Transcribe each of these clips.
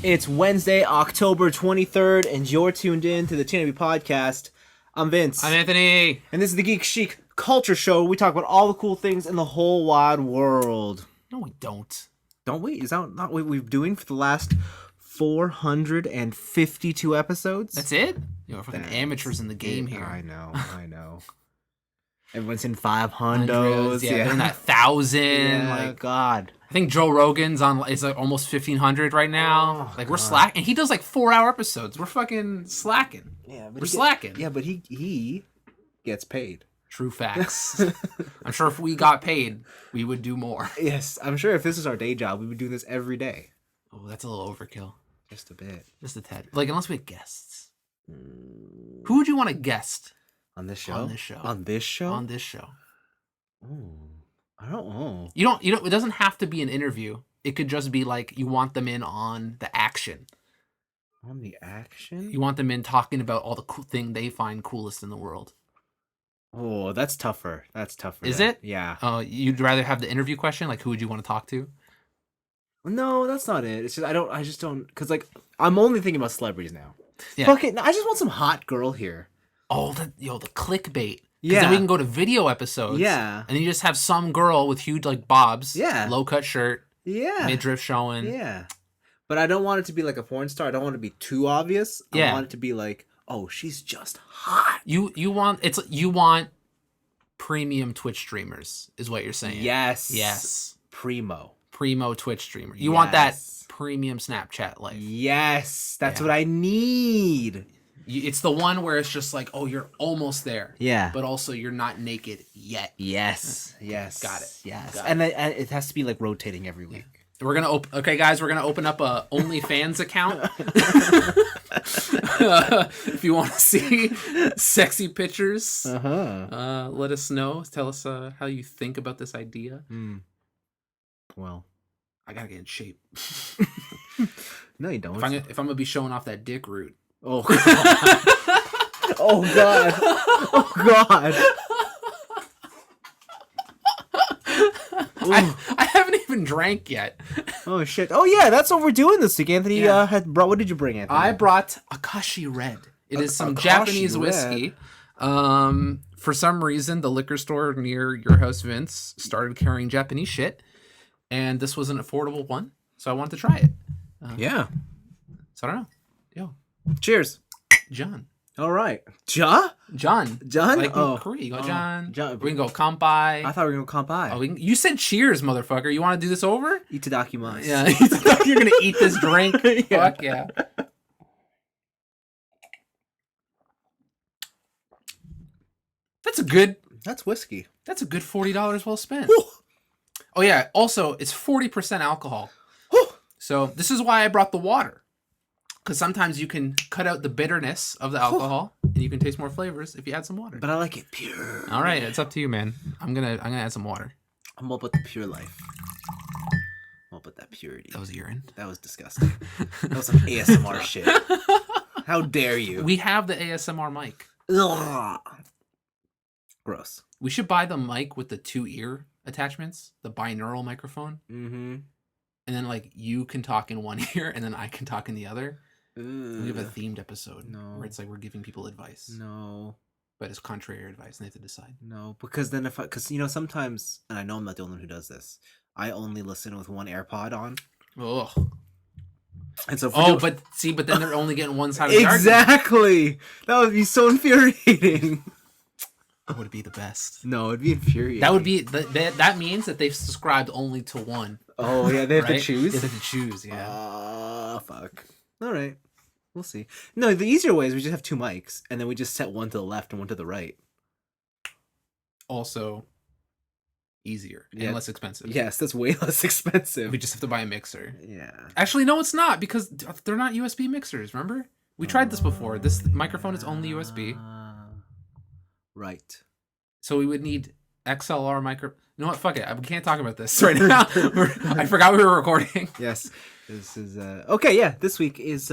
It's Wednesday, October 23rd, and you're tuned in to the TNIAB podcast. I'm Vince. I'm Anthony. And this is the Geek Chic Culture Show where we talk about all the cool things in the whole wide world. No, we don't. Don't we? Is that not what we've been doing for the last 452 episodes? That's it? We're fucking amateurs in the game here. I know. Everyone's in 500s. Yeah, in that 1,000. Yeah, God. I think Joe Rogan's on. It's like almost 1,500 right now. Oh, like we're slacking. And he does like 4-hour episodes. We're fucking slacking. Yeah, we're slacking. Yeah, but he gets paid. True facts. I'm sure if we got paid, we would do more. Yes, I'm sure if this was our day job, we would do this every day. Oh, that's a little overkill. Just a bit. Just a tad. Like unless we had guests. Who would you want to guest? On this show? On this show. On this show? On this show. Ooh, I don't know. You don't. It doesn't have to be an interview. It could just be like you want them in on the action. On the action? You want them in talking about all the cool thing they find coolest in the world. Oh, that's tougher. Is it? Yeah. You'd rather have the interview question? Like, who would you want to talk to? No, that's not it. It's just I just don't, because like I'm only thinking about celebrities now. Yeah. Fuck it. I just want some hot girl here. Oh, the clickbait. Yeah. Then we can go to video episodes. Yeah. And then you just have some girl with huge like bobs. Yeah. Low cut shirt. Yeah. Midriff showing. Yeah. But I don't want it to be like a porn star. I don't want it to be too obvious. I want it to be like, oh, she's just hot. You want premium Twitch streamers is what you're saying. Yes. Primo Twitch streamer. You want that premium Snapchat life. Yes. That's what I need. It's the one where it's just like, oh, you're almost there. Yeah. But also you're not naked yet. Yes. Got it. Yes. And it has to be like rotating every week. We're gonna okay, guys. We're gonna open up a OnlyFans account. If you want to see sexy pictures, let us know. Tell us how you think about this idea. Well, I gotta get in shape. No, you don't. If I'm gonna be showing off that dick root. Oh God. Oh God. Oh God. I haven't even drank yet. Oh shit! Oh yeah, that's what we're doing this week. Anthony had brought. What did you bring, Anthony? I brought Akashi Red. It is some Japanese whiskey. For some reason, the liquor store near your house, Vince, started carrying Japanese shit, and this was an affordable one, so I wanted to try it. Yeah. So I don't know. Yo, cheers, John. All right, John. Like oh, Korea, you go John. We can go kanpai. I thought we were gonna kanpai. Oh, you said cheers, motherfucker. You want to do this over? Itadakimasu. Yeah, you're gonna eat this drink. Yeah. Fuck yeah. That's whiskey. That's a good $40 well spent. Whew. Oh yeah. Also, it's 40% alcohol. Whew. So this is why I brought the water. Because sometimes you can cut out the bitterness of the alcohol, and you can taste more flavors if you add some water. But I like it pure. All right, it's up to you, man. I'm gonna add some water. I'm all about the pure life. I'm all about that purity. That was urine. That was disgusting. That was some ASMR shit. How dare you? We have the ASMR mic. Ugh. Gross. We should buy the mic with the 2 ear attachments, the binaural microphone. Mm-hmm. And then like you can talk in one ear, and then I can talk in the other. We have a themed episode where it's like we're giving people advice. No. But it's contrary advice, and they have to decide. No, because then because sometimes, and I know I'm not the only one who does this, I only listen with one AirPod on. Ugh. And so but then they're only getting one side of the Exactly. That would be so infuriating. That would be the best. No, it'd be infuriating. That would be that means that they've subscribed only to one. Oh yeah, they have to choose. They have to choose. Yeah. Fuck. All right. We'll see. No, the easier way is we just have 2 mics, and then we just set one to the left and one to the right. Also, easier and less expensive. Yes, that's way less expensive. We just have to buy a mixer. Yeah. Actually, no, it's not, because they're not USB mixers, remember? We tried this before. This microphone is only USB. Right. So we would need XLR micro... You know what? Fuck it. We can't talk about this right now. I forgot we were recording. Yes. This is... Okay, yeah. This week is...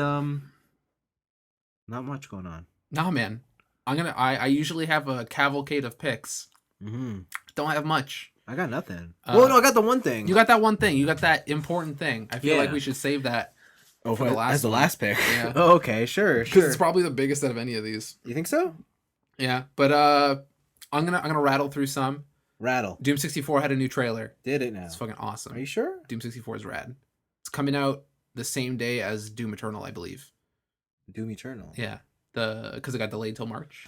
Not much going on. Nah, man. I usually have a cavalcade of picks. Mm-hmm. Don't have much. I got nothing. Well, no, I got the one thing. You got that one thing. You got that important thing. I feel like we should save that for the last as the last pick. Yeah. Oh, okay, sure. Because it's probably the biggest out of any of these. You think so? Yeah, but I'm gonna rattle through some. Rattle. Doom 64 had a new trailer. Did it now? It's fucking awesome. Are you sure? Doom 64 is rad. It's coming out the same day as Doom Eternal, I believe. Doom Eternal. Yeah, because it got delayed till March.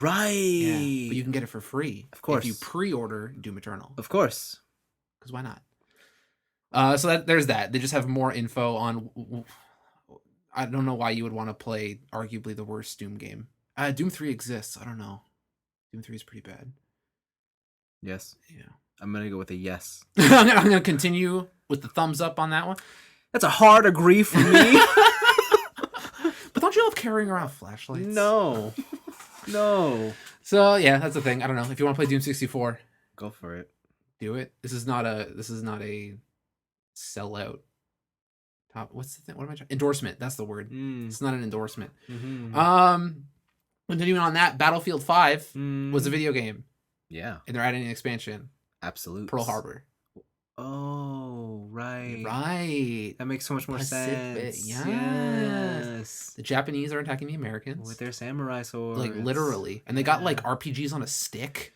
Right. Yeah, but you can get it for free. Of course. If you pre-order Doom Eternal. Of course. Because why not? So there's that. They just have more info on. I don't know why you would want to play arguably the worst Doom game. Doom 3 exists. I don't know. Doom 3 is pretty bad. Yes. Yeah. I'm gonna go with a yes. I'm gonna continue with the thumbs up on that one. That's a hard agree for me. But don't you love carrying around flashlights? No. No. So yeah, that's the thing. I don't know. If you want to play Doom 64, go for it. Do it. This is not a sellout. What's the thing? What am I trying? Endorsement. That's the word. It's not an endorsement. Mm-hmm. Continuing on that, Battlefield 5 was a video game. Yeah. And they're adding an expansion. Absolutely. Pearl Harbor. Oh, right. Right. That makes so much more sense. Yes. The Japanese are attacking the Americans. With their samurai swords. Like, literally. And they got, like, RPGs on a stick.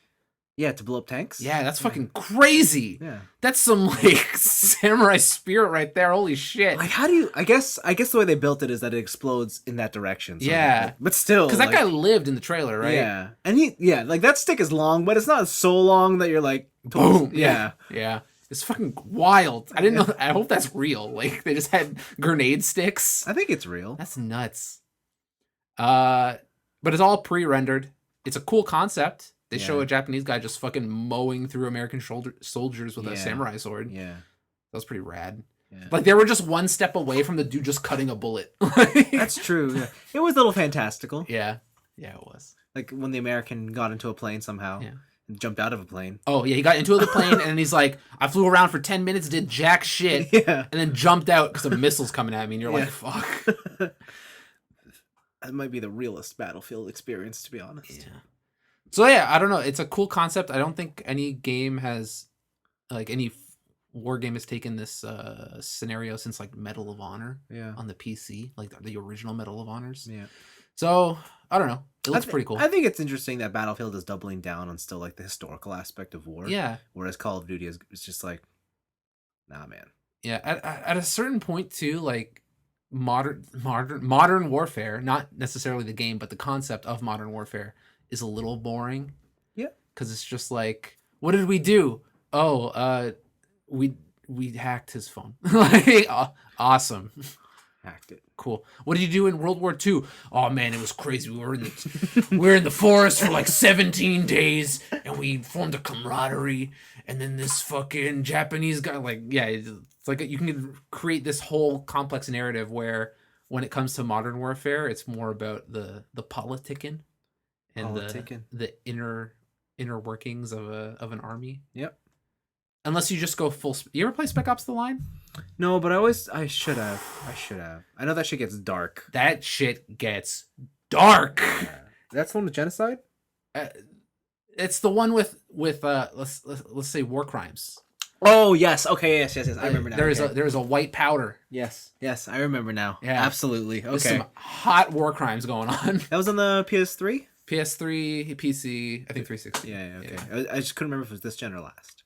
Yeah, to blow up tanks. Yeah, that's fucking crazy. Yeah. That's some, like, samurai spirit right there. Holy shit. Like, how do you... I guess the way they built it is that it explodes in that direction. So yeah. Like, but still... Because that guy lived in the trailer, right? Yeah. And like, that stick is long, but it's not so long that you're like... Boom. Yeah. Yeah. It's fucking wild. I didn't know. I hope that's real. Like, they just had grenade sticks. I think it's real. That's nuts. But it's all pre-rendered. It's a cool concept. They show a Japanese guy just fucking mowing through American soldiers with a samurai sword. Yeah. That was pretty rad. Yeah. Like, they were just one step away from the dude just cutting a bullet. That's true. Yeah. It was a little fantastical. Yeah. Yeah, it was. Like, when the American got into a plane somehow. Yeah. Jumped out of a plane. Oh, yeah, he got into the plane, and then he's like, I flew around for 10 minutes, did jack shit, and then jumped out because a missile's coming at me, and you're like, fuck. That might be the realest Battlefield experience, to be honest. Yeah. So, yeah, I don't know. It's a cool concept. I don't think any game has, like, any war game has taken this scenario since, like, Medal of Honor on the PC, like the original Medal of Honors. Yeah. So, I don't know. It looks pretty cool. I think it's interesting that Battlefield is doubling down on still like the historical aspect of war. Yeah. Whereas Call of Duty is just like, nah, man. Yeah. At a certain point too, like modern warfare, not necessarily the game, but the concept of modern warfare is a little boring. Yeah. Because it's just like, what did we do? Oh, we hacked his phone. Like, awesome. Hacked it. Cool. What did you do in World War II? Oh man, it was crazy. We were in the forest for like 17 days, and we formed a camaraderie. And then this fucking Japanese guy, like, yeah, it's like you can create this whole complex narrative where, when it comes to modern warfare, it's more about the politicking and the inner workings of an army. Yep. Unless you just go full. You ever play Spec Ops: The Line? No, but I should have. I know that shit gets dark. That shit gets dark. Yeah. That's the one with genocide? It's the one with let's say war crimes. Oh yes, okay, yes. I remember now. There is a white powder. Yes, I remember now. Yeah, absolutely. Okay, there's some hot war crimes going on. That was on the PS3, PS3, PC, I think 360. Yeah, okay. Yeah. I just couldn't remember if it was this gen or last.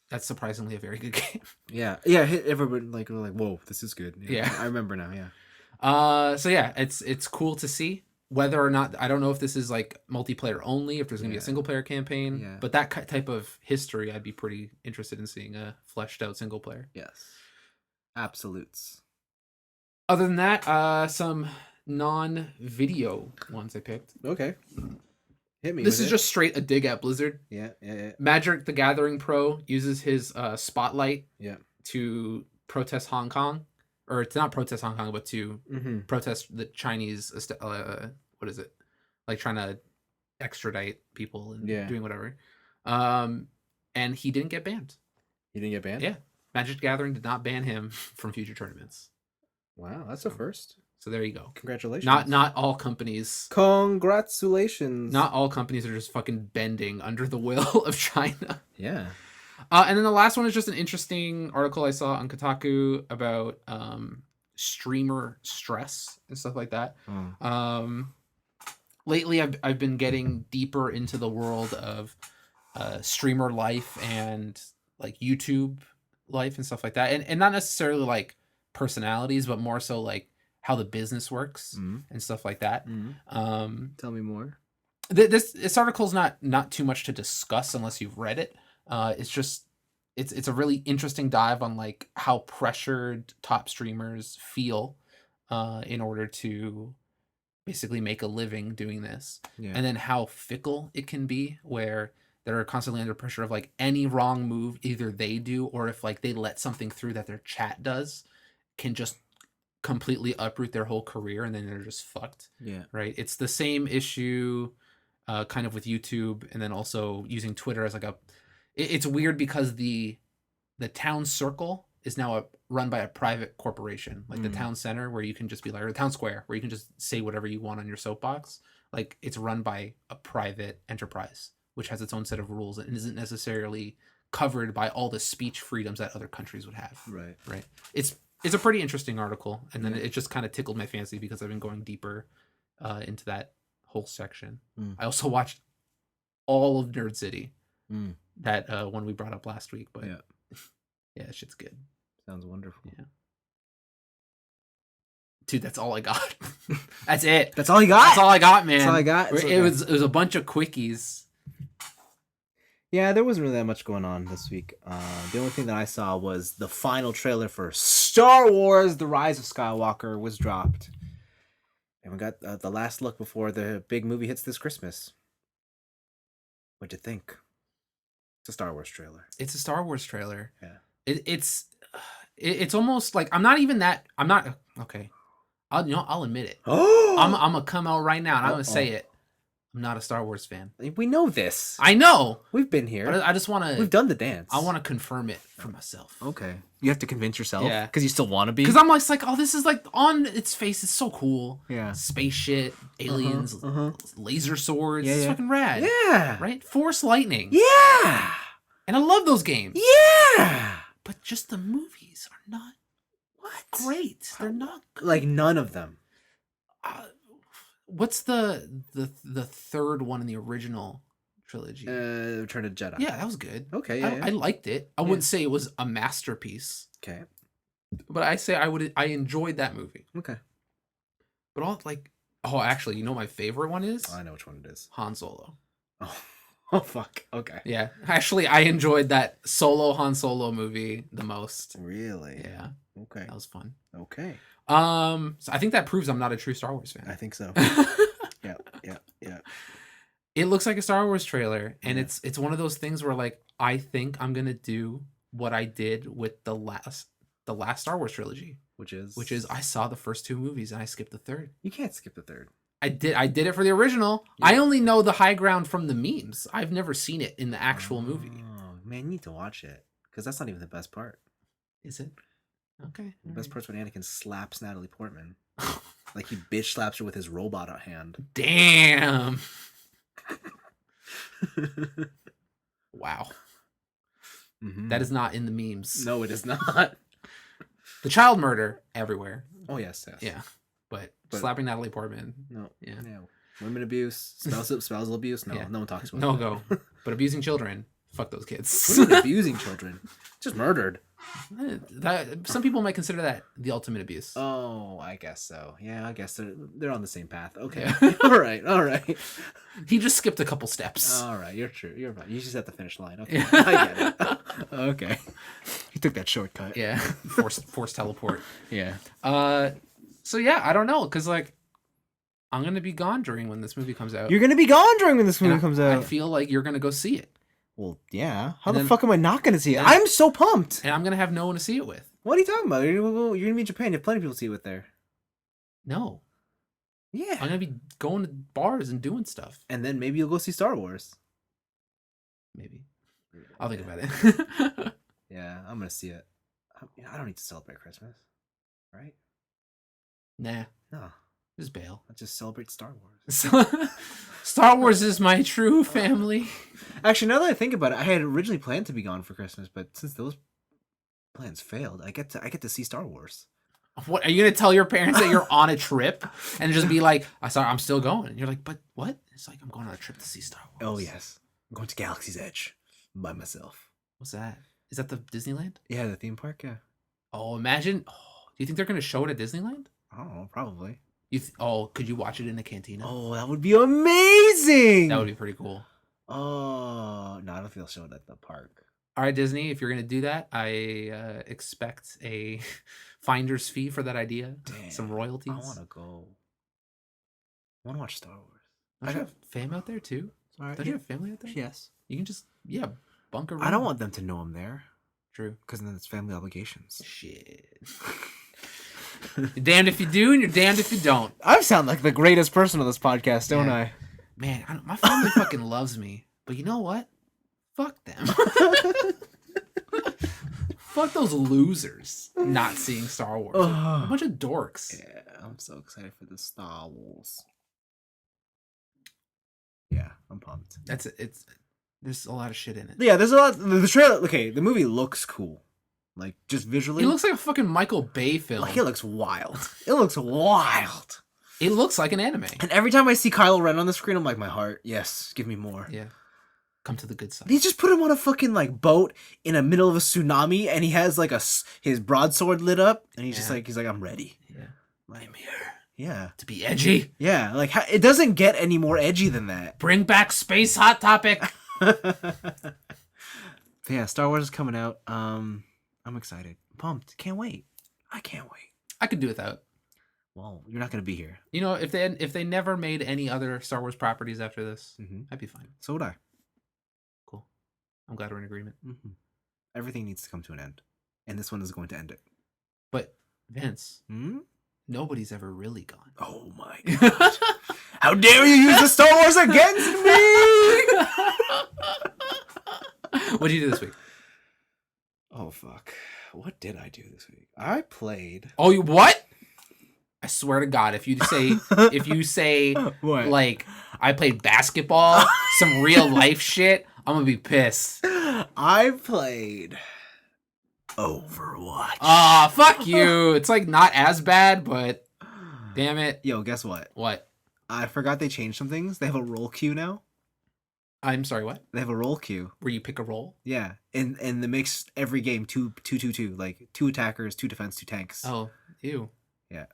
That's surprisingly a very good game. Yeah. Everyone like whoa, this is good. Yeah. I remember now. Yeah. So yeah, it's cool to see. Whether or not, I don't know if this is like multiplayer only, if there's gonna be a single player campaign. Yeah. But that type of history, I'd be pretty interested in seeing a fleshed out single player. Yes. Absolutes. Other than that, some non-video ones I picked. Okay. Hit me. This is just straight a dig at Blizzard. Yeah. Magic the Gathering Pro uses his spotlight to protest Hong Kong. Or to not protest Hong Kong, but to protest the Chinese, what is it? Like trying to extradite people and doing whatever. And he didn't get banned. He didn't get banned? Yeah. Magic the Gathering did not ban him from future tournaments. Wow, that's a first. So there you go. Congratulations. Not all companies. Congratulations. Not all companies are just fucking bending under the will of China. Yeah. And then the last one is just an interesting article I saw on Kotaku about streamer stress and stuff like that. Lately I've been getting deeper into the world of streamer life and like YouTube life and stuff like that, and not necessarily like personalities, but more so like how the business works and stuff like that. Tell me more. This article's not too much to discuss unless you've read it. It's just it's a really interesting dive on like how pressured top streamers feel in order to basically make a living doing this, and then how fickle it can be, where they're constantly under pressure of like any wrong move either they do or if like they let something through that their chat does can just completely uproot their whole career, and then they're just fucked. Right. It's the same issue kind of with YouTube, and then also using Twitter as like it's weird because the town circle is now run by a private corporation, like the town center, where you can just be like, or the town square, where you can just say whatever you want on your soapbox. Like it's run by a private enterprise, which has its own set of rules and isn't necessarily covered by all the speech freedoms that other countries would have. Right. It's a pretty interesting article, and then it just kind of tickled my fancy because I've been going deeper into that whole section. I also watched all of Nerd City, that one we brought up last week, but yeah, shit's good. Sounds wonderful. Yeah. Dude, that's all I got. That's it. That's all you got? That's all I got, man. That's all I got? Okay. It was a bunch of quickies. Yeah, there wasn't really that much going on this week. The only thing that I saw was the final trailer for Star Wars: The Rise of Skywalker was dropped. And we got the last look before the big movie hits this Christmas. What'd you think? It's a Star Wars trailer. It's a Star Wars trailer. Yeah. It's almost like I'm not okay. I'll admit it. Oh, I'm gonna come out right now and I'm gonna say it. I'm not a Star Wars fan. We know this. I know. We've been here. But I just want to. We've done the dance. I want to confirm it for myself. Okay. You have to convince yourself. Yeah. Because you still want to be. Because I'm like, oh, this is like on its face. It's so cool. Yeah. Space shit, aliens, laser swords. It's fucking rad. Yeah. Right? Force lightning. Yeah. And I love those games. Yeah. But just the movies are not great. They're not good. Like none of them. What's the third one in the original trilogy? Return of the Jedi. Yeah, that was good. Okay, yeah. I liked it. I wouldn't say it was a masterpiece. Okay. But I enjoyed that movie. Okay. But actually, you know my favorite one is? Oh, I know which one it is. Han Solo. Oh fuck. Okay. Yeah. Actually, I enjoyed that Han Solo movie the most. Really? Yeah. Okay. That was fun. Okay. So I think that proves I'm not a true Star Wars fan. I think so. Yeah. It looks like a Star Wars trailer, and it's one of those things where like I think I'm gonna do what I did with the last Star Wars trilogy, which is I saw the first two movies and I skipped the third. You can't skip the third. I did it for the original. Yeah. I only know the high ground from the memes. I've never seen it in the actual movie. Oh man, you need to watch it because that's not even the best part. Is it? Okay. The best part's when Anakin slaps Natalie Portman. Like he bitch slaps her with his robot hand. Damn. Wow. That is not in the memes. No, it is not. The child murder everywhere. Oh yes. Yeah. But slapping Natalie Portman. No. Yeah. No. Women abuse, spousal abuse. No, no one talks about no that. No go. But abusing children. Fuck those kids. What do you mean abusing children? Just murdered. Some people might consider that the ultimate abuse. Oh, I guess so. Yeah, I guess they're on the same path. Okay. Yeah. All right. He just skipped a couple steps. All right, you're true. You're right. You just at the finish line. Okay, I get it. Okay. He took that shortcut. Yeah. Force teleport. Yeah. So yeah, I don't know, because like I'm gonna be gone during when this movie comes out. You're gonna be gone during when this movie comes out. I feel like you're gonna go see it. Well, yeah. How the fuck am I not going to see it? I'm so pumped. And I'm going to have no one to see it with. What are you talking about? You're going to be in Japan. You have plenty of people to see it with there. No. Yeah. I'm going to be going to bars and doing stuff. And then maybe you'll go see Star Wars. Maybe. I'll think about it. Yeah, I'm going to see it. I don't need to celebrate Christmas. Right? Nah. No. Just bail. I just celebrate Star Wars. Star Wars is my true family. Actually, now that I think about it, I had originally planned to be gone for Christmas, but since those plans failed, I get to see Star Wars. What are you gonna tell your parents that you're on a trip and just be like, I'm still going? And you're like, but what? It's like, I'm going on a trip to see Star Wars. Oh yes, I'm going to Galaxy's Edge by myself. What's that? Is that the Disneyland? Yeah, the theme park. Yeah. Oh, imagine. Oh, do you think they're gonna show it at Disneyland? I don't know, probably. Could you watch it in a cantina? Oh, that would be amazing. That would be pretty cool. Oh no, I don't think they'll show it at the park. All right, Disney, if you're gonna do that, I expect a finder's fee for that idea. Damn, some royalties. I want to go. I want to watch Star Wars. Don't you have fam out there too? Sorry, Don't you have family out there? Yes. You can just bunker. I don't want them to know I'm there. True. Because then it's family obligations. Shit. You're damned if you do, and you're damned if you don't. I sound like the greatest person on this podcast, don't I? Man, my family fucking loves me. But you know what? Fuck them. Fuck those losers not seeing Star Wars. A bunch of dorks. Yeah, I'm so excited for the Star Wars. Yeah, I'm pumped. There's a lot of shit in it. Yeah, there's a lot. The trailer. Okay, the movie looks cool. Like just visually, It looks like a fucking Michael Bay film. like it looks wild. It looks wild. It looks like an anime. And every time I see Kylo Ren on the screen, I'm like, my heart, yes, give me more. Yeah. Come to the good side. He just put him on a fucking like boat in the middle of a tsunami, and he has like his broadsword lit up, and he's just like, I'm ready. Yeah. Like, I'm here yeah, to be edgy. yeah. Like it doesn't get any more edgy than that. Bring back Space Hot Topic. Yeah, Star Wars is coming out. I'm excited. I'm pumped. Can't wait. I can't wait. I could do without. Well, you're not gonna be here. You know, if they never made any other Star Wars properties after this, I'd be fine. So would I. Cool. I'm glad we're in agreement. Everything needs to come to an end, and this one is going to end it. But Vince, nobody's ever really gone. Oh my god! How dare you use the Star Wars against me? What did you do this week? Oh fuck! What did I do this week? I played. Oh, you what? I swear to God, if you say what? Like I played basketball, some real life shit, I'm gonna be pissed. I played Overwatch. Ah, fuck you. It's like not as bad, but damn it. Yo, guess what? What? I forgot they changed some things. They have a roll queue now. I'm sorry, what? They have a roll queue. Where you pick a role? Yeah, and it makes every game 2-2-2, like 2 attackers, 2 defense, 2 tanks. Oh, ew. Yeah.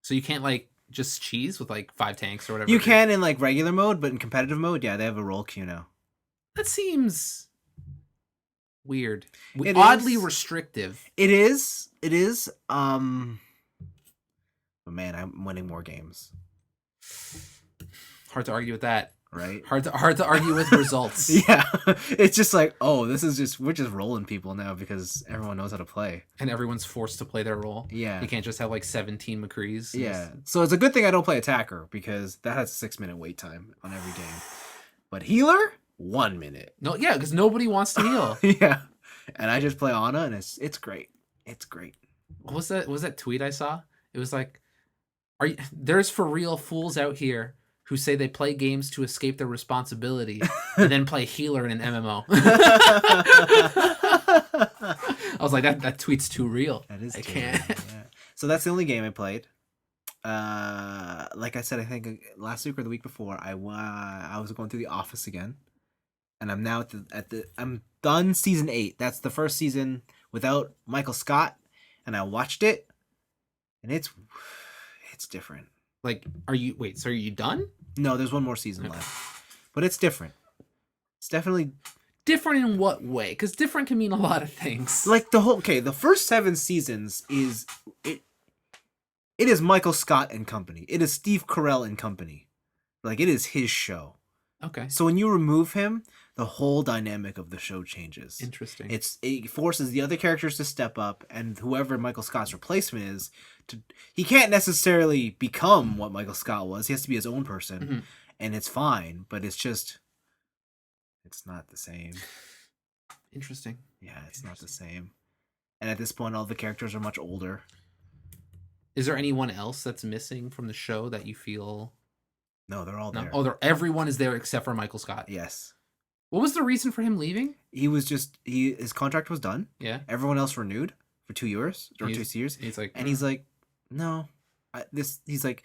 So you can't like just cheese with like 5 tanks or whatever? You can in like regular mode, but in competitive mode, yeah, they have a roll queue now. That seems weird. It Oddly is. restrictive. It is. But man, I'm winning more games. Hard to argue with that. Right? Hard to argue with results. Yeah. It's just like, oh, we're just rolling people now because everyone knows how to play. And everyone's forced to play their role. Yeah. You can't just have like 17 McCrees. Yeah. So it's a good thing I don't play attacker because that has a 6-minute wait time on every game. But healer, 1 minute. No, yeah, because nobody wants to heal. Yeah. And I just play Ana and it's great. It's great. What was that tweet I saw? It was like, there's for real fools out here who say they play games to escape their responsibility and then play healer in an MMO. I was like, that tweet's too real. That is I too can't. real, yeah. So that's the only game I played. Like I said, I think last week or the week before, I was going through The Office again, and I'm now I'm done season 8. That's the first season without Michael Scott, and I watched it, and it's different. Like, are you done? No, there's one more season left, but it's different. It's definitely different in what way? Because different can mean a lot of things. Like the first 7 seasons is it is Michael Scott and company. It is Steve Carell and company. Like it is his show. Okay. So when you remove him, the whole dynamic of the show changes. Interesting. It forces the other characters to step up, and whoever Michael Scott's replacement is, he can't necessarily become what Michael Scott was. He has to be his own person, and it's fine. But it's not the same. Interesting. Yeah, it's not the same. And at this point, all the characters are much older. Is there anyone else that's missing from the show that you feel? No, they're all there. Oh, everyone is there except for Michael Scott. Yes. What was the reason for him leaving? His contract was done. Yeah. Everyone else renewed for 2 years or 2 years. He's like, and he's like, no, he's like,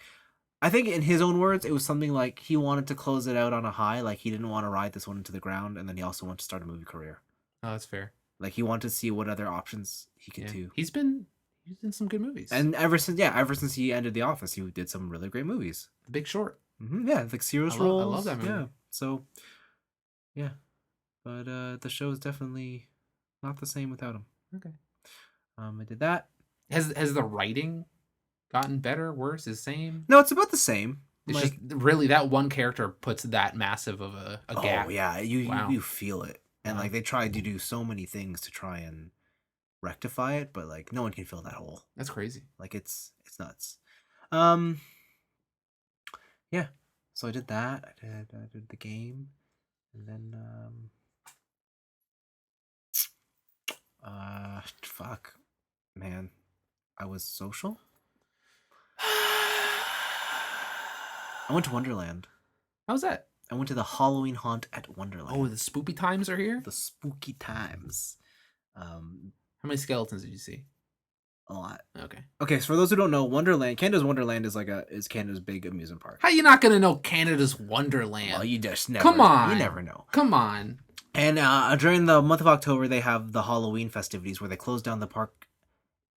I think in his own words, it was something like he wanted to close it out on a high. Like he didn't want to ride this one into the ground, and then he also wanted to start a movie career. Oh, that's fair. Like he wanted to see what other options he could do. He's been in some good movies. And ever since he ended The Office, he did some really great movies. The Big Short. Yeah, like serious roles. I love that movie. Yeah, so yeah, but the show is definitely not the same without him. Okay. I did that. Has the writing gotten better, worse, the same? No, it's about the same. It's just really that one character puts that massive of a gap. Oh yeah, you feel it, and like they tried to do so many things to try and rectify it, but like no one can fill that hole. That's crazy. Like it's nuts. Yeah. So I did that. I did the game, and then fuck, man, I was social. I went to Wonderland. How's that? I went to the Halloween haunt at Wonderland. Oh, the spooky times are here? The spooky times. How many skeletons did you see? A lot. Okay. So for those who don't know, Canada's Wonderland is Canada's big amusement park. How you not gonna know Canada's Wonderland? Well, you just never. Come on. You never know. Come on. And during the month of October, they have the Halloween festivities where they close down the park.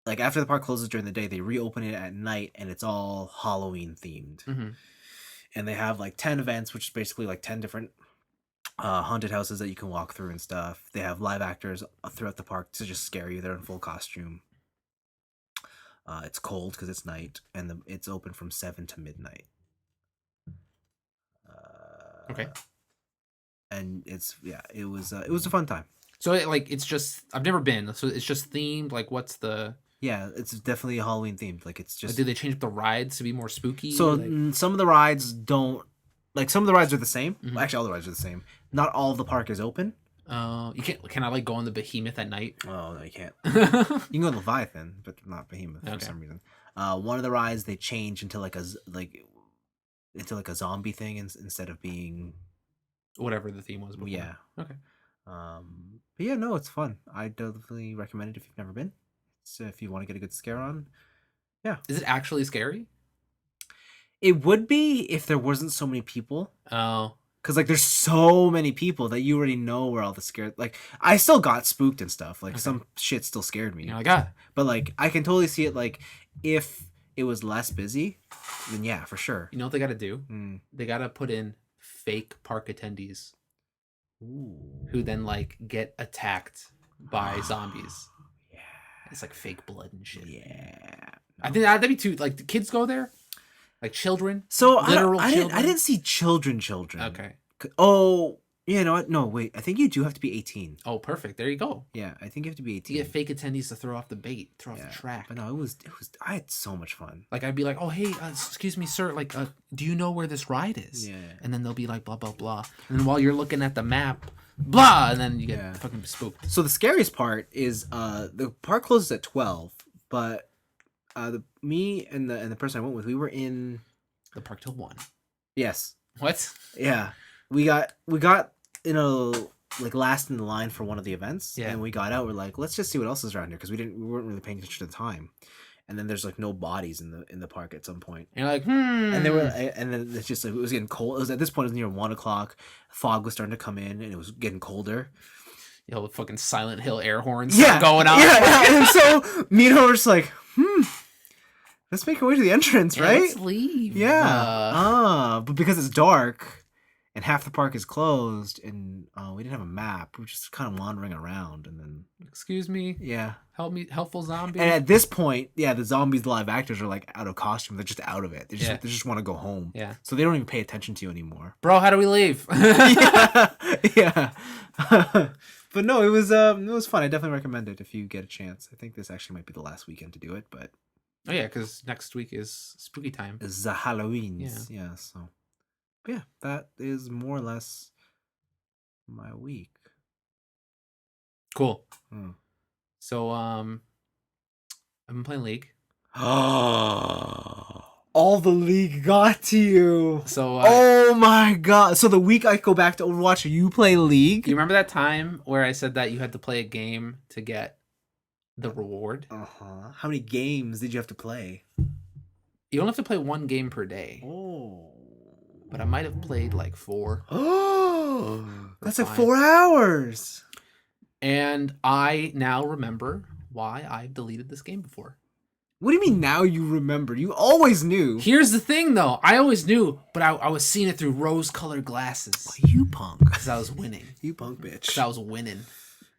Like after the park closes during the day, they reopen it at night, and it's all Halloween themed. Mm-hmm. And they have like 10 events, which is basically like 10 different haunted houses that you can walk through and stuff. They have live actors throughout the park to just scare you. They're in full costume. It's cold because it's night, and it's open from 7 to midnight. Okay. And it was a fun time. So it's just I've never been. So it's just themed. Like what's the? Yeah, it's definitely a Halloween themed. Like it's just. Did they change up the rides to be more spooky? So some of the rides don't. Like some of the rides are the same. Mm-hmm. Actually, all the rides are the same. Not all of the park is open. You can't. Can I like go on the Behemoth at night? Oh no, you can't. You can go to Leviathan, but not Behemoth for some reason. One of the rides they change into like a zombie thing instead of being whatever the theme was before. Yeah. Okay. But yeah, no, it's fun. I definitely recommend it if you've never been. So if you want to get a good scare on, yeah. Is it actually scary? It would be if there wasn't so many people. Oh. Because, like, there's so many people that you already know where all the scare... Like, I still got spooked and stuff. Like, some shit still scared me. You're like, ah. But, like, I can totally see it, like, if it was less busy, then yeah, for sure. You know what they got to do? They got to put in fake park attendees. Ooh. Who then, like, get attacked by zombies. Yeah. It's, like, fake blood and shit. Yeah. I think that'd be too... Like, the kids go there? Like children? So literal children? I didn't see children. Okay. Oh, you know what? No, wait. I think you do have to be 18. Oh, perfect. There you go. Yeah, I think you have to be 18. You get fake attendees to throw off the bait, throw off the track. But no, it was. I had so much fun. Like I'd be like, oh hey, excuse me, sir. Like, do you know where this ride is? Yeah. And then they'll be like, blah blah blah. And then while you're looking at the map, blah, and then you get fucking spooked. So the scariest part is the park closes at 12, but me and the person I went with, we were in the park till 1. Yes. What? Yeah. We got like last in the line for one of the events. Yeah. And we got out. We're like, let's just see what else is around here because we weren't really paying attention to the time. And then there's like no bodies in the park at some point. And you're like, And then it's just like it was getting cold. It was at this point it was near 1 o'clock. Fog was starting to come in, and it was getting colder. You know, fucking Silent Hill air horns going out. Yeah. And so me and her were just like, let's make our way to the entrance, right? Let's leave. Yeah. But because it's dark and half the park is closed and we didn't have a map, we were just kind of wandering around and then... Excuse me? Yeah. Help me, helpful zombie? And at this point, the zombies, the live actors are like out of costume. They're just out of it. They just want to go home. Yeah. So they don't even pay attention to you anymore. Bro, how do we leave? Yeah. But no, it was fun. I definitely recommend it if you get a chance. I think this actually might be the last weekend to do it, but... Oh yeah, because next week is spooky time. It's the Halloweens. Yeah, so... But yeah, that is more or less my week. Cool. So, I've been playing League. All the League got to you. So, oh my god! So the week I go back to Overwatch, you play League. You remember that time where I said that you had to play a game to get the reward. How many games did you have to play? You don't have to play one game per day. Oh. But I might have played like 4. Oh, that's like 5. 4 hours. And I now remember why I've deleted this game before. What do you mean now you remember? You always knew. Here's the thing, though. I always knew, but I was seeing it through rose-colored glasses. Oh, you punk. Because I was winning. You punk bitch. Because I was winning.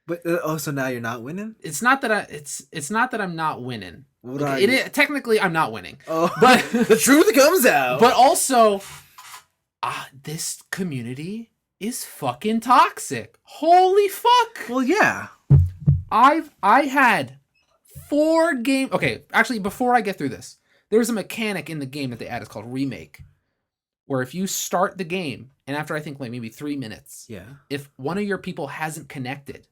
But so now you're not winning? It's not that it's not that I'm not winning. What Okay, are it you? is, technically, I'm not winning. Oh, but the truth comes out. But also, this community is fucking toxic. Holy fuck. Well, yeah. I had 4 games. Okay, actually, before I get through this, there's a mechanic in the game that they add. It's called Remake, where if you start the game, and after I think like maybe 3 minutes, if one of your people hasn't connected,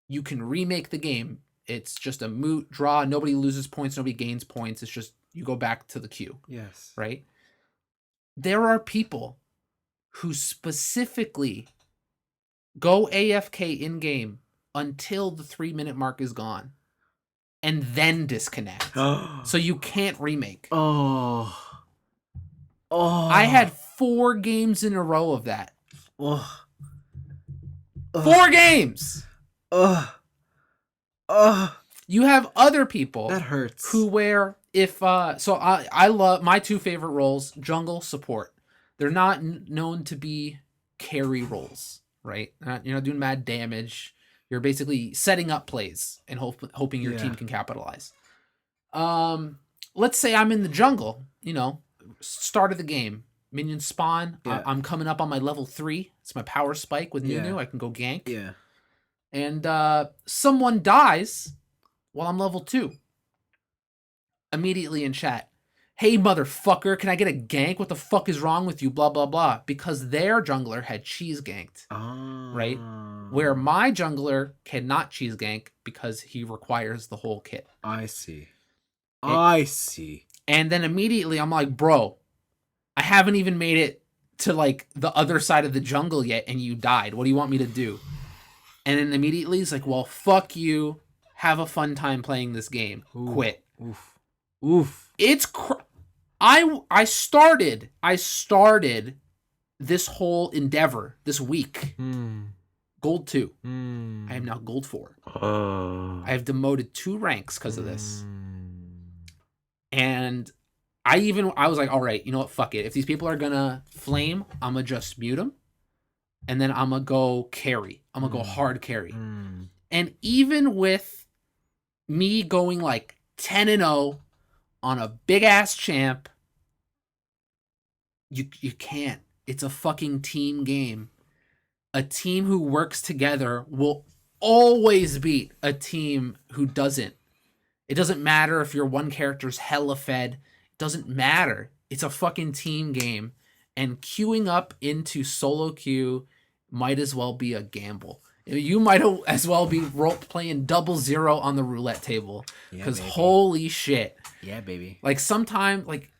you can remake the game. It's just a moot draw. Nobody loses points. Nobody gains points. It's just you go back to the queue. Yes. Right? There are people who specifically go AFK in-game until the 3-minute mark is gone and then disconnect. So you can't remake. Oh. I had 4 games in a row of that. 4 games! You have other people that hurts who wear I love my 2 favorite roles, jungle, support. They're not known to be carry roles, right? You're not doing mad damage. You're basically setting up plays and hoping your team can capitalize. Let's say I'm in the jungle, start of the game, minions spawn. I'm coming up on my level 3. It's my power spike with Nunu. I can go gank. Yeah. And someone dies while I'm level 2. Immediately in chat, hey motherfucker, can I get a gank? What the fuck is wrong with you? Blah, blah, blah. Because their jungler had cheese ganked. Right? Where my jungler cannot cheese gank because he requires the whole kit. I see. I see. And then immediately I'm like, bro, I haven't even made it to like the other side of the jungle yet and you died. What do you want me to do? And then immediately he's like, well, fuck you. Have a fun time playing this game. Ooh. Quit. Oof. It's I started this whole endeavor this week. Gold 2. I am now gold 4. I have demoted 2 ranks because of this. And I was like, all right, you know what? Fuck it. If these people are gonna flame, I'm gonna just mute them. And then I'm gonna go carry. I'm gonna go hard carry. And even with me going like 10-0 on a big ass champ, you can't. It's a fucking team game. A team who works together will always beat a team who doesn't. It doesn't matter if your one character's hella fed. It doesn't matter. It's a fucking team game. And queuing up into solo queue might as well be a gamble. You might as well be playing 0-0 on the roulette table. Because holy shit. Yeah, baby. Like sometime, like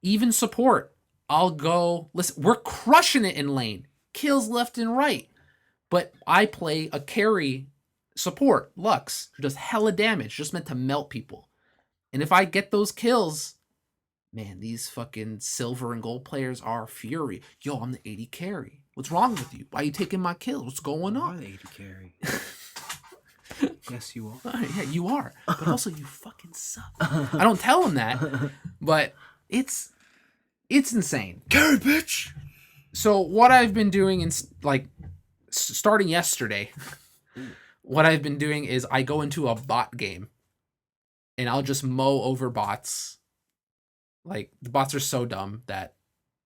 even support, I'll go, listen, we're crushing it in lane. Kills left and right. But I play a carry support, Lux, who does hella damage, just meant to melt people. And if I get those kills, man, these fucking silver and gold players are fury. Yo, I'm the 80 carry. What's wrong with you? Why are you taking my kills? What's going on? I'm the 80 carry. Yes, you are. Yeah, you are. But also, you fucking suck. I don't tell them that, but it's insane. Carry, bitch! So what I've been doing starting yesterday, what I've been doing is I go into a bot game and I'll just mow over bots. Like the bots are so dumb that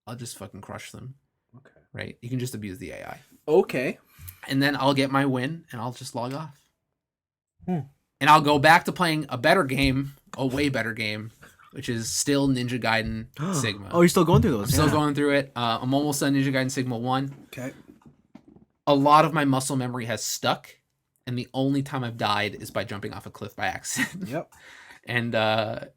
I'll just fucking crush them. Okay. Right? You can just abuse the AI. Okay. And then I'll get my win and I'll just log off. And I'll go back to playing a better game, a way better game, which is still Ninja Gaiden Sigma. Oh, you're still going through those? I'm still going through it. I'm almost done Ninja Gaiden Sigma 1. Okay. A lot of my muscle memory has stuck, and the only time I've died is by jumping off a cliff by accident. Yep. And the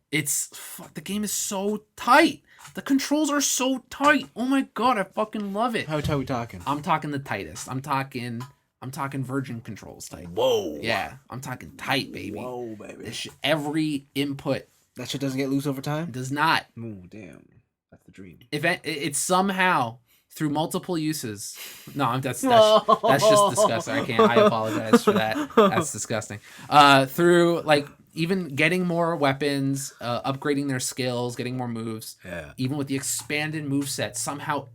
game is so tight. The controls are so tight. Oh my god, I fucking love it. How tight we talking? I'm talking the tightest. I'm talking I'm talking Virgin controls type. Whoa. Yeah, I'm talking tight, baby. Whoa, baby. Every input. That shit doesn't get loose over time? Does not. Oh, damn. That's the dream. If it's somehow through multiple uses. No, that's just disgusting. I can't. I apologize for that. That's disgusting. Through like even getting more weapons, upgrading their skills, getting more moves. Yeah. Even with the expanded moveset, somehow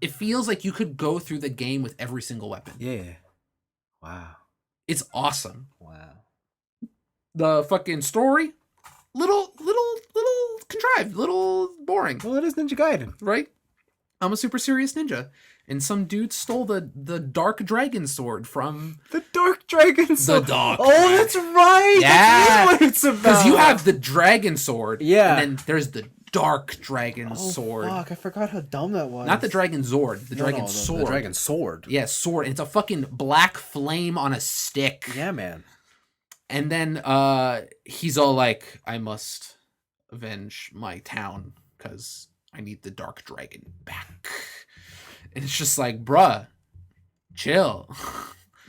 it feels like you could go through the game with every single weapon. Yeah. Wow. It's awesome. Wow. The fucking story, little contrived, little boring. Well, it is Ninja Gaiden, right? I'm a super serious ninja, and some dude stole the dark dragon sword from the dark dragon sword. The dark. Oh, that's right. Yeah, that's what it's about. Because you have the dragon sword. Yeah. And then there's the dark dragon sword. Fuck! I forgot how dumb that was. Not the dragon zord. The dragon sword. The dragon sword. Yeah, sword. And it's a fucking black flame on a stick. Yeah, man. And then he's all like, I must avenge my town because I need the dark dragon back. And it's just like, bruh, chill.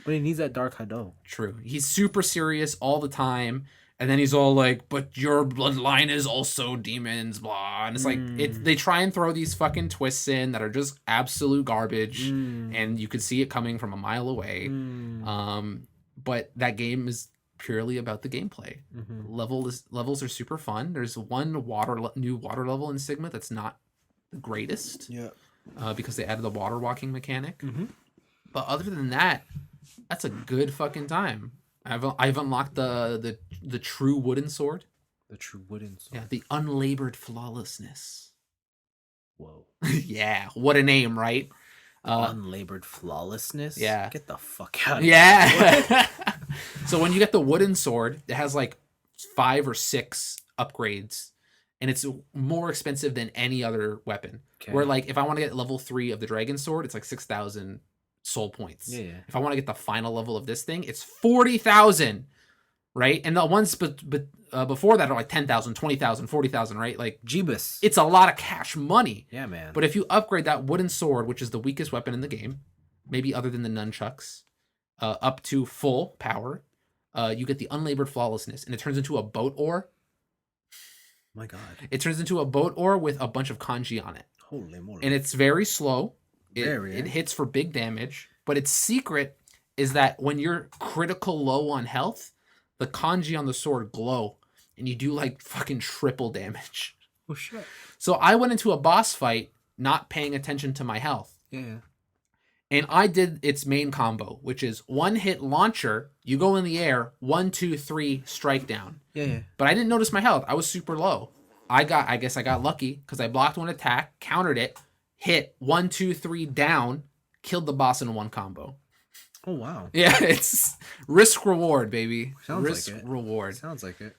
But he needs that dark Hado. True. He's super serious all the time. And then he's all like, but your bloodline is also demons, blah. And it's like, they try and throw these fucking twists in that are just absolute garbage. And you could see it coming from a mile away. But that game is purely about the gameplay. Levels are super fun. There's one new water level in Sigma that's not the greatest. Yeah. Because they added the water walking mechanic. But other than that, that's a good fucking time. I've unlocked the true wooden sword. The true wooden sword. Yeah, the unlabored flawlessness. Whoa. Yeah, what a name, right? Unlabored flawlessness? Yeah. Get the fuck out of here. So when you get the wooden sword, it has like 5 or 6 upgrades. And it's more expensive than any other weapon. Okay. Where like if I want to get level 3 of the dragon sword, it's like 6,000 soul points. Yeah. If I want to get the final level of this thing, it's 40,000, right? And the ones before that are like 10,000, 20,000, 40,000, right? Like Jeebus. It's a lot of cash money. Yeah, man. But if you upgrade that wooden sword, which is the weakest weapon in the game, maybe other than the nunchucks, up to full power, you get the unlabored flawlessness, and it turns into a boat ore. My God. It turns into a boat ore with a bunch of kanji on it. Holy moly. And it's very slow. It hits for big damage, but its secret is that when you're critical low on health, the kanji on the sword glow, and you do like fucking triple damage. Oh shit. So I went into a boss fight not paying attention to my health. Yeah. And I did its main combo, which is 1-hit launcher, you go in the air, 1, 2, 3, strike down. Yeah. But I didn't notice my health. I was super low. I guess I got lucky because I blocked one attack, countered it, hit 1, 2, 3 down, killed the boss in one combo. Oh wow. Yeah, it's risk reward, baby. Sounds risk like it. reward. Sounds like it.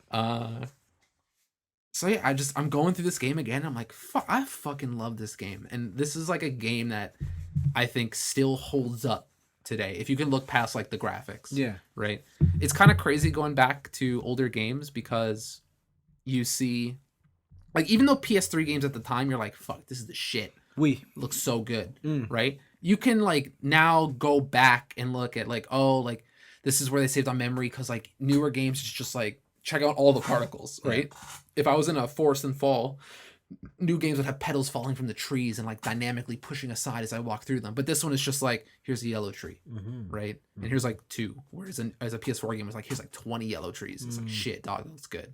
So yeah, I'm going through this game again. I'm like, fuck, I fucking love this game. And this is like a game that I think still holds up today. If you can look past like the graphics. Yeah. Right. It's kind of crazy going back to older games because you see, like, even though PS3 games at the time, you're like, fuck, this is the shit. It looks so good. Right. You can like now go back and look at like, oh, like this is where they saved on memory because like newer games it's just like check out all the particles, right? If I was in a forest and fall, new games would have petals falling from the trees and like dynamically pushing aside as I walk through them. But this one is just like, here's a yellow tree, right? And here's like 2. Whereas as a PS4 game, it's like, here's like 20 yellow trees. It's like, shit, dog, that's good.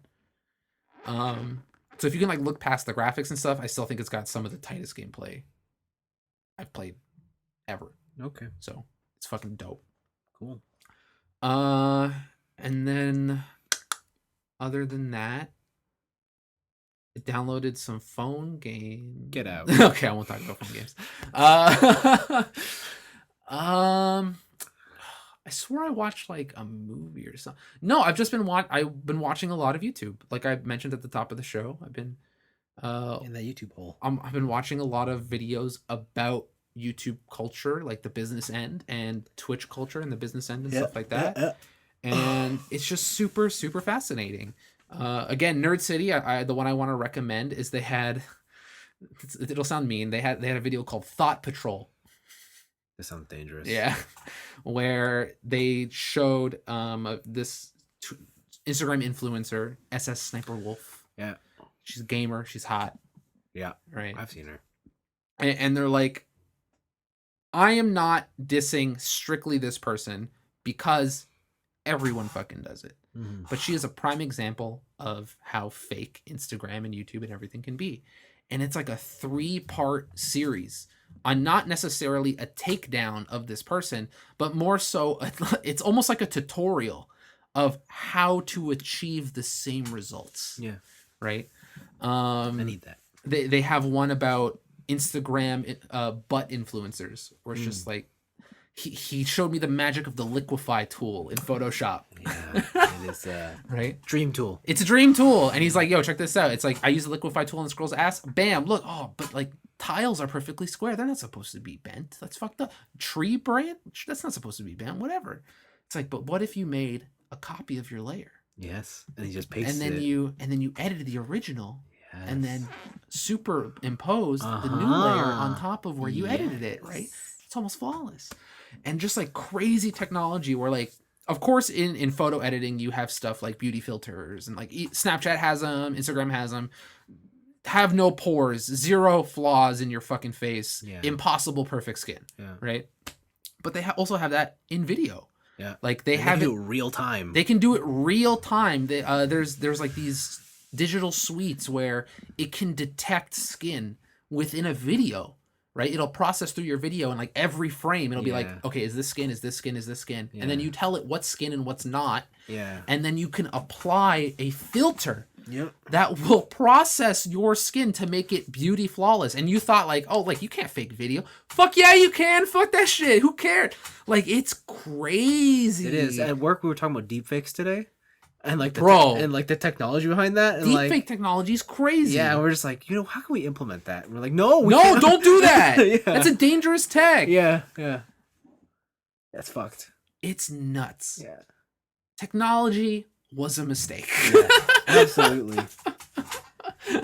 So if you can like look past the graphics and stuff, I still think it's got some of the tightest gameplay I've played ever. Okay. So it's fucking dope. Cool. And then other than that, I downloaded some phone games. Get out. Okay, I won't talk about phone games. I swore I watched like a movie or something. No, I've just been I've been watching a lot of YouTube. Like I mentioned at the top of the show, I've been in that YouTube hole. I've been watching a lot of videos about YouTube culture, like the business end, and Twitch culture and the business end and stuff like that. And it's just super, super fascinating. Again, Nerd City, the one I want to recommend is they had, it'll sound mean, they had a video called Thought Patrol. This sounds dangerous. Yeah, where they showed this Instagram influencer, SS Sniper Wolf. Yeah, she's a gamer. She's hot. Yeah, right. I've seen her. And they're like, I am not dissing strictly this person because everyone fucking does it. Mm-hmm. But she is a prime example of how fake Instagram and YouTube and everything can be. And it's like a 3-part series on not necessarily a takedown of this person, but more so it's almost like a tutorial of how to achieve the same results. Yeah. Right? I need that. They have one about Instagram butt influencers, where it's just like he showed me the magic of the liquefy tool in Photoshop. Yeah, it is right? Dream tool. It's a dream tool. And he's like, yo, check this out. It's like, I use the liquefy tool on this girl's ass. Bam, look. Oh, but like tiles are perfectly square. They're not supposed to be bent. That's fucked up. Tree branch? That's not supposed to be bent. Whatever. It's like, but what if you made a copy of your layer? Yes. And he just pasted and then it. And then you edited the original. Yes. And then superimpose the new layer on top of where you edited it, right? It's almost flawless. And just like crazy technology where like, of course, in photo editing, you have stuff like beauty filters and like Snapchat has them, Instagram has them. Have no pores, 0 flaws in your fucking face, impossible perfect skin, right? But they also have that in video. Yeah, like they have it real time. They can do it real time. They, there's like these digital suites where it can detect skin within a video, right? It'll process through your video and like every frame it'll be like, okay, is this skin, is this skin, is this skin? And then you tell it what's skin and what's not. Yeah. And then you can apply a filter that will process your skin to make it beauty flawless. And you thought like, oh, like you can't fake video. Fuck yeah, you can. Fuck that shit. Who cared? Like it's crazy. It is. At work we were talking about deepfakes today. And like the technology behind that, and deepfake technology is crazy. Yeah, and we're just like, how can we implement that? And we're like, no, don't do that. That's a dangerous tech. Yeah, that's fucked. It's nuts. Yeah, technology was a mistake. Yeah, absolutely.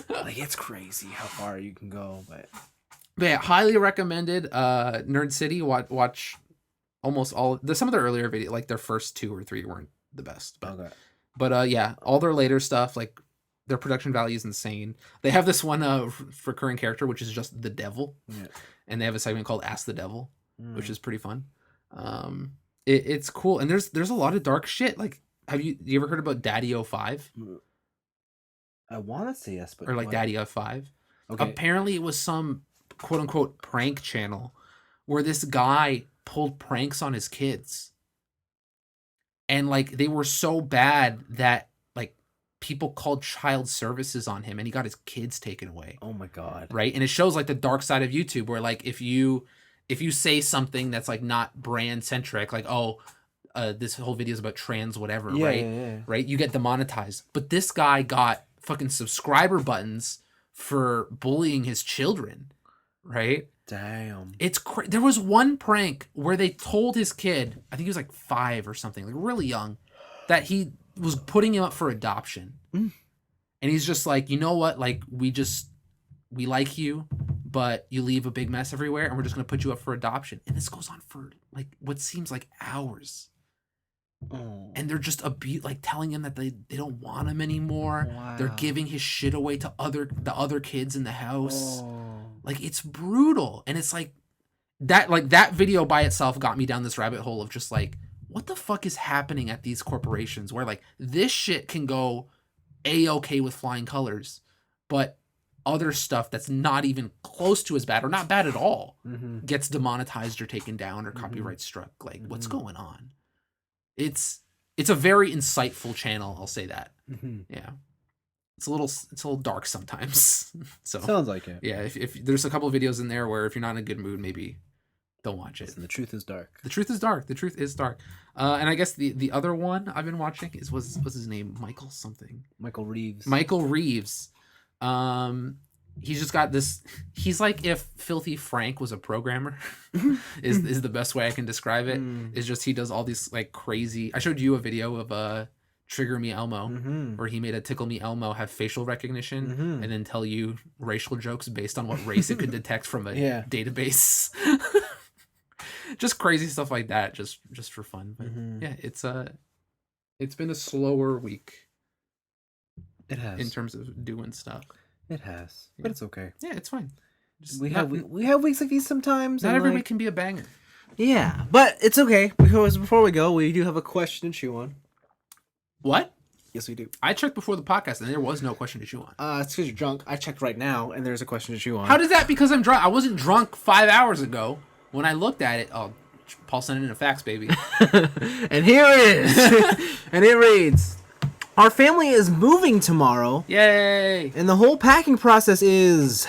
Like it's crazy how far you can go, but yeah, highly recommended. Nerd City. Watch almost all. Some of their earlier videos, like their first 2 or 3, weren't the best. But, okay. But yeah, all their later stuff, like their production value is insane. They have this one recurring character, which is just the devil. Yeah. And they have a segment called Ask the Devil, which is pretty fun. It's cool. And there's a lot of dark shit. Like, you ever heard about Daddy 05? I want to say yes, but or like Daddy 05. Okay. Apparently it was some quote unquote prank channel where this guy pulled pranks on his kids. And like they were so bad that like people called child services on him and he got his kids taken away. Oh my God. Right. And it shows like the dark side of YouTube where like if you say something that's like not brand centric, like, this whole video is about trans whatever, right? Yeah. Right. You get demonetized. But this guy got fucking subscriber buttons for bullying his children. Right. Damn. It's there was one prank where they told his kid, I think he was like 5 or something, like really young, that he was putting him up for adoption. And he's just like, you know what? Like we like you, but you leave a big mess everywhere and we're just going to put you up for adoption. And this goes on for like what seems like hours. Oh. And they're just like telling him that they don't want him anymore. Wow. They're giving his shit away to the other kids in the house. Oh. Like it's brutal. And it's like that video by itself got me down this rabbit hole of just like, what the fuck is happening at these corporations where like this shit can go A-okay with flying colors, but other stuff that's not even close to as bad or not bad at all gets demonetized or taken down or copyright struck. Like what's going on? It's a very insightful channel. I'll say that. Yeah. It's a little dark sometimes. So sounds like it. Yeah. If there's a couple of videos in there where if you're not in a good mood, maybe don't watch it. And the truth is dark. The truth is dark. The truth is dark. And I guess the other one I've been watching what's his name? Michael something. Michael Reeves. He's just got this. He's like if Filthy Frank was a programmer, is the best way I can describe it. Is just he does all these like crazy. I showed you a video of Trigger Me Elmo, where he made a Tickle Me Elmo have facial recognition and then tell you racial jokes based on what race it could detect from a database. just crazy stuff like that, just for fun. But yeah, it's been a slower week. It has. In terms of doing stuff. It has. But it's okay. Yeah, it's fine. We have weeks like these sometimes. Not every week can be a banger. Yeah, but it's okay because before we go, we do have a question to chew on. What? Yes, we do. I checked before the podcast and there was no question to chew on. It's because you're drunk. I checked right now and there's a question to chew on. How does that? Because I'm drunk. I wasn't drunk 5 hours ago when I looked at it. Oh, Paul sent in a fax, baby. And here it is. And it reads, our family is moving tomorrow. Yay! And the whole packing process is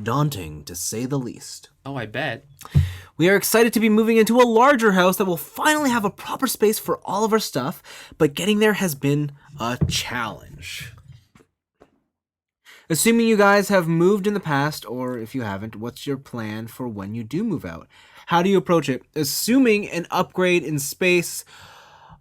daunting, to say the least. Oh, I bet. We are excited to be moving into a larger house that will finally have a proper space for all of our stuff, but getting there has been a challenge. Assuming you guys have moved in the past, or if you haven't, what's your plan for when you do move out? How do you approach it? Assuming an upgrade in space,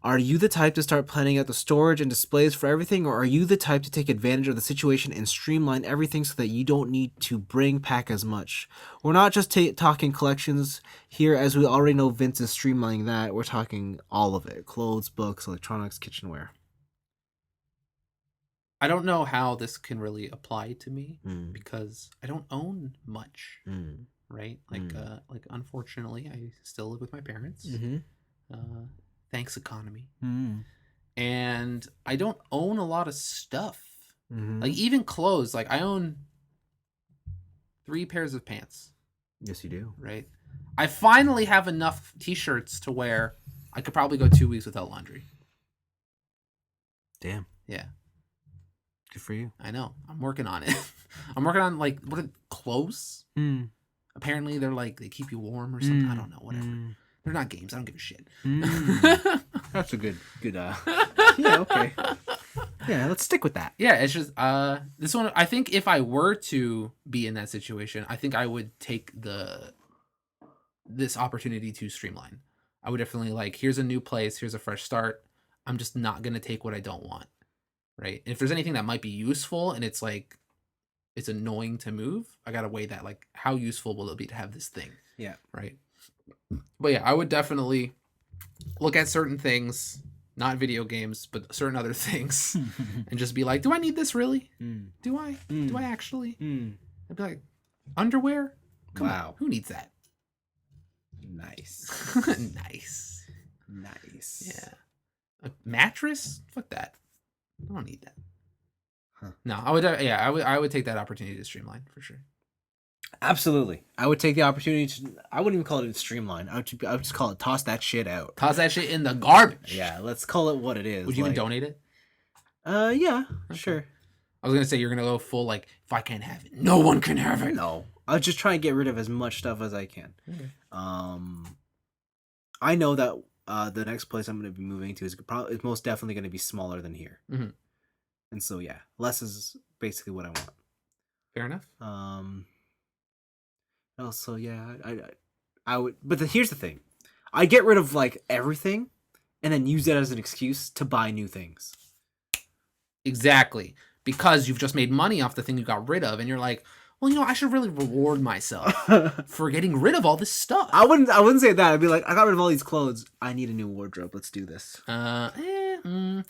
are you the type to start planning out the storage and displays for everything, or are you the type to take advantage of the situation and streamline everything so that you don't need to pack as much? We're not just talking collections here, as we already know Vince is streamlining that. We're talking all of it. Clothes, books, electronics, kitchenware. I don't know how this can really apply to me because I don't own much, right? Like unfortunately, I still live with my parents. Thanks, economy. And I don't own a lot of stuff. Like even clothes. Like I own 3 pairs of pants. Yes, you do. Right. I finally have enough t-shirts to where I could probably go 2 weeks without laundry. Damn. Yeah. Good for you. I know. I'm working on it. I'm working on like what are clothes? Apparently they're like they keep you warm or something. I don't know. Whatever. They're not games. I don't give a shit. That's a good. Yeah, okay. Yeah, let's stick with that. Yeah, it's just this one. I think if I were to be in that situation, I think I would take this opportunity to streamline. I would definitely like, here's a new place, here's a fresh start. I'm just not gonna take what I don't want, right? And if there's anything that might be useful and it's like it's annoying to move, I gotta weigh that. Like, how useful will it be to have this thing? Yeah. Right. But yeah, I would definitely look at certain things, not video games, but certain other things, and just be like, do I need this really? Do I? Do I actually? I'd be like, underwear? Come on, who needs that? Nice. Nice. Yeah. A mattress? Fuck that. I don't need that. Huh. No, I would take that opportunity to streamline for sure. Absolutely. I would take the opportunity to, I wouldn't even call it streamline. I would just call it toss that shit out. Toss that shit in the garbage. Yeah, let's call it what it is. Would you even donate it? Yeah, sure. I was going to say you're going to go full, like, if I can't have it, no one can have it. No. I'll just try and get rid of as much stuff as I can. Okay. I know that the next place I'm going to be moving to is most definitely going to be smaller than here. And so, yeah, less is basically what I want. Fair enough. Also, yeah, I would, but here's the thing. I get rid of like everything and then use that as an excuse to buy new things. Exactly. Because you've just made money off the thing you got rid of and you're like, well, you know, I should really reward myself for getting rid of all this stuff. I wouldn't say that. I'd be like, I got rid of all these clothes. I need a new wardrobe. Let's do this. I don't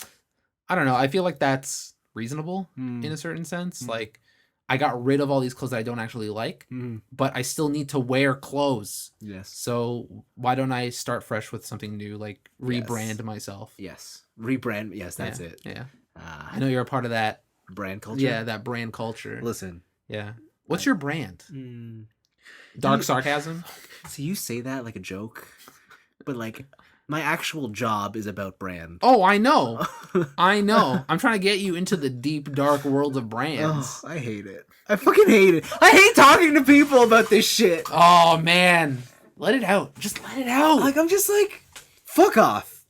know. I feel like that's reasonable in a certain sense. Like, I got rid of all these clothes that I don't actually like, but I still need to wear clothes. Yes. So why don't I start fresh with something new, like rebrand myself? Yes. Rebrand. Yes, that's it. Yeah. I know you're a part of that. Brand culture? Yeah, that brand culture. Listen. Yeah. What's your brand? Dark sarcasm? So you say that like a joke, but like my actual job is about brand. Oh, I know. I know. I'm trying to get you into the deep, dark world of brands. Oh, I hate it. I fucking hate it. I hate talking to people about this shit. Oh, man. Let it out. Just let it out. Like, I'm just like, fuck off.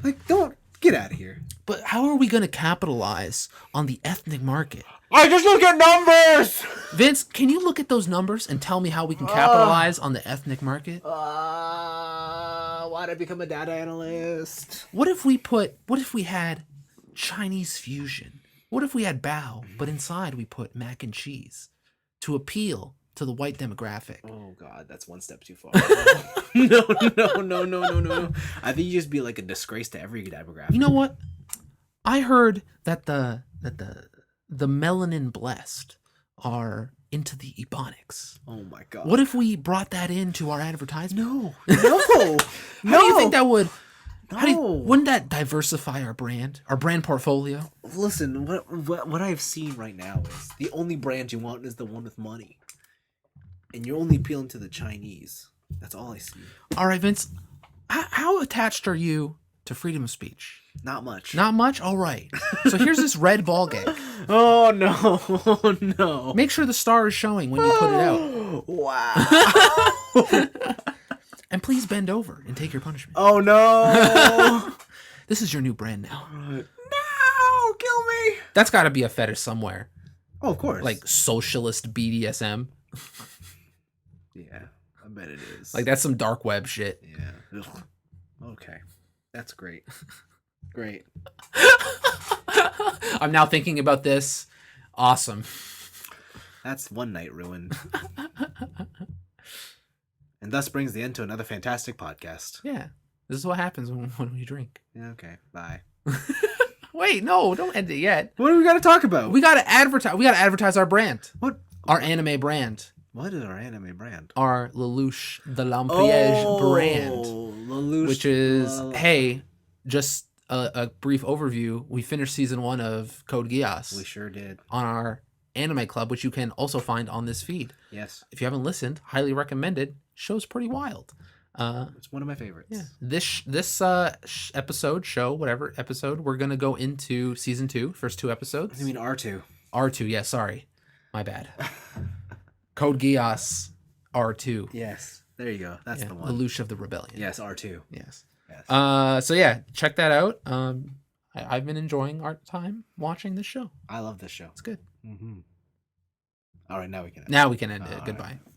Like, don't get out of here. But how are we going to capitalize on the ethnic market? I just look at numbers! Vince, can you look at those numbers and tell me how we can capitalize on the ethnic market? Why'd I become a data analyst? What if we had Chinese fusion? What if we had bao, but inside we put mac and cheese to appeal to the white demographic. Oh God, that's one step too far. No. I think you just be like a disgrace to every demographic. You know what? I heard that the melanin blessed are into the Ebonics. Oh my God. What if we brought that into our advertisement? No. How do you think that would? No. Wouldn't that diversify our brand portfolio? Listen, what I've seen right now is the only brand you want is the one with money, and you're only appealing to the Chinese. That's all I see. All right, Vince. How attached are you to freedom of speech? Not much. Not much? All right. So here's this red ball gag. Oh, no. Oh, no. Make sure the star is showing when you put it out. Wow. And please bend over and take your punishment. Oh, no. This is your new brand now. No, kill me. That's got to be a fetish somewhere. Oh, of course. Like socialist BDSM. Yeah, I bet it is. Like that's some dark web shit. Yeah. Ugh. Okay. That's great. Great. I'm now thinking about this. Awesome. That's one night ruined. And thus brings the end to another fantastic podcast. Yeah. This is what happens when we drink. Yeah, okay. Bye. Wait, no, don't end it yet. What do we got to talk about? We got to advertise. We got to advertise our brand. What? Our anime brand. What is our anime brand? Our Lelouch the Lampiège brand. Lelouch. Which is, hey, just a brief overview. We finished season 1 of Code Geass. We sure did. On our anime club, which you can also find on this feed. Yes. If you haven't listened, highly recommended. Show's pretty wild. It's one of my favorites. Yeah. This episode, show, whatever episode, we're going to go into season 2, first 2 episodes. I mean R2. R2, yeah, sorry. My bad. Code Geass R2. Yes. There you go. That's the one. Lelouch of the Rebellion. Yes, R2. Yes. Yes. So yeah, check that out. I've been enjoying our time watching this show. I love this show. It's good. Mm-hmm. All right, now we can end. Now we can end it. Goodbye. Right.